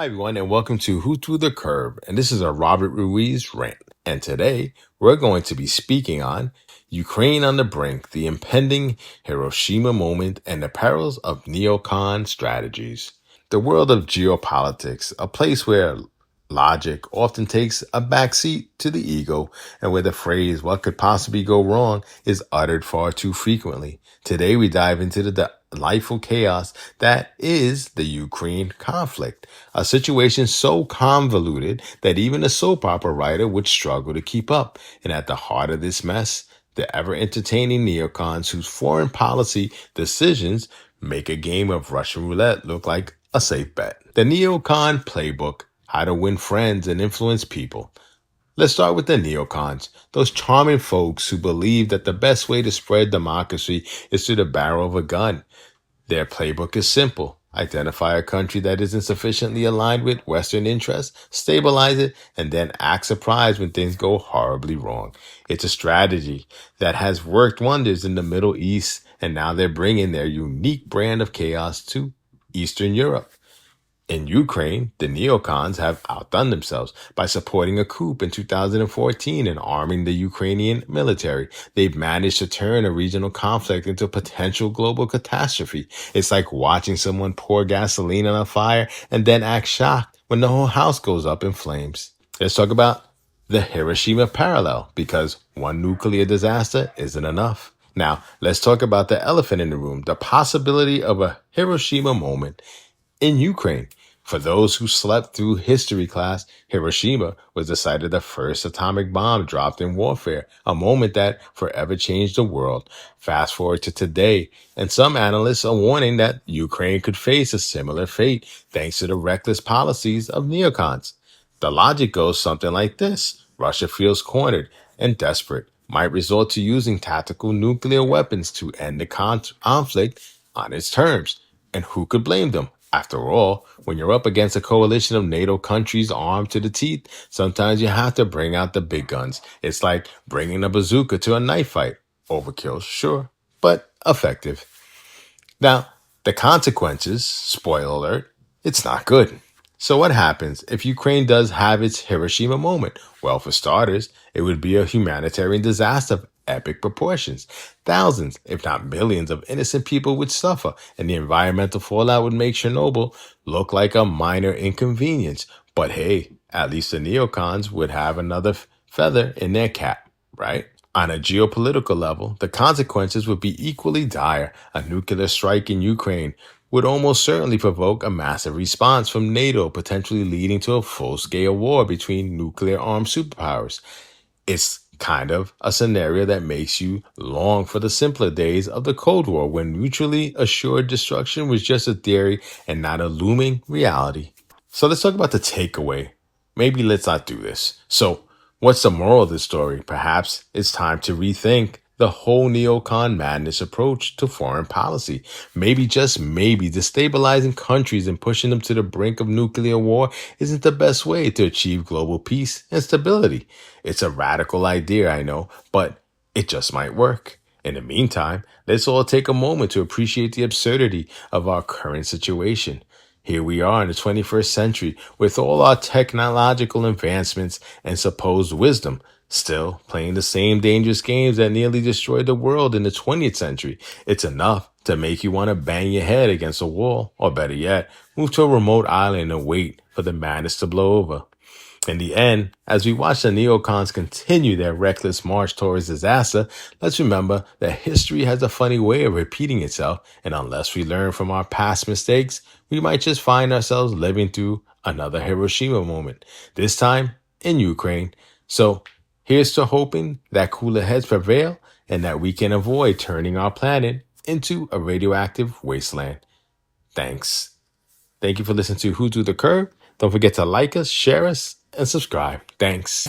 Everyone, and welcome to Who Threw the Curve. And this is a Robert Ruiz rant. And today we're going to be speaking on Ukraine on the brink, the impending Hiroshima moment, and the perils of neocon strategies. The world of geopolitics, a place where logic often takes a backseat to the ego, and where the phrase, what could possibly go wrong, is uttered far too frequently. Today we dive into the delightful chaos that is the Ukraine conflict, a situation so convoluted that even a soap opera writer would struggle to keep up. And at the heart of this mess, the ever entertaining neocons whose foreign policy decisions make a game of Russian roulette look like a safe bet. The neocon playbook, how to win friends and influence people. Let's start with the neocons, those charming folks who believe that the best way to spread democracy is through the barrel of a gun. Their playbook is simple. Identify a country that isn't sufficiently aligned with Western interests, stabilize it, and then act surprised when things go horribly wrong. It's a strategy that has worked wonders in the Middle East, and now they're bringing their unique brand of chaos to Eastern Europe. In Ukraine, the neocons have outdone themselves by supporting a coup in 2014 and arming the Ukrainian military. They've managed to turn a regional conflict into a potential global catastrophe. It's like watching someone pour gasoline on a fire and then act shocked when the whole house goes up in flames. Let's talk about the Hiroshima parallel, because one nuclear disaster isn't enough. Now, let's talk about the elephant in the room, the possibility of a Hiroshima moment in Ukraine. For those who slept through history class, Hiroshima was the site of the first atomic bomb dropped in warfare, a moment that forever changed the world. Fast forward to today, and some analysts are warning that Ukraine could face a similar fate thanks to the reckless policies of neocons. The logic goes something like this. Russia feels cornered and desperate, might resort to using tactical nuclear weapons to end the conflict on its terms. And who could blame them? After all, when you're up against a coalition of NATO countries armed to the teeth, sometimes you have to bring out the big guns. It's like bringing a bazooka to a knife fight. Overkill, sure, but effective. Now, the consequences, spoiler alert, it's not good. So what happens if Ukraine does have its Hiroshima moment? Well, for starters, it would be a humanitarian disaster of epic proportions. Thousands, if not millions, of innocent people would suffer, and the environmental fallout would make Chernobyl look like a minor inconvenience. But hey, at least the neocons would have another feather in their cap, right? On a geopolitical level, the consequences would be equally dire. A nuclear strike in Ukraine would almost certainly provoke a massive response from NATO, potentially leading to a full-scale war between nuclear-armed superpowers. It's kind of a scenario that makes you long for the simpler days of the Cold War, when mutually assured destruction was just a theory and not a looming reality. So let's talk about the takeaway. Maybe let's not do this. So what's the moral of this story? Perhaps it's time to rethink the whole neocon madness approach to foreign policy. Maybe, just maybe, destabilizing countries and pushing them to the brink of nuclear war isn't the best way to achieve global peace and stability. It's a radical idea, I know, but it just might work. In the meantime, let's all take a moment to appreciate the absurdity of our current situation. Here we are in the 21st century with all our technological advancements and supposed wisdom, still playing the same dangerous games that nearly destroyed the world in the 20th century. It's enough to make you want to bang your head against a wall, or better yet, move to a remote island and wait for the madness to blow over. In the end, as we watch the neocons continue their reckless march towards disaster, let's remember that history has a funny way of repeating itself, and unless we learn from our past mistakes, we might just find ourselves living through another Hiroshima moment, this time in Ukraine. So here's to hoping that cooler heads prevail and that we can avoid turning our planet into a radioactive wasteland. Thanks. Thank you for listening to Who Threw the Curve. Don't forget to like us, share us, and subscribe. Thanks.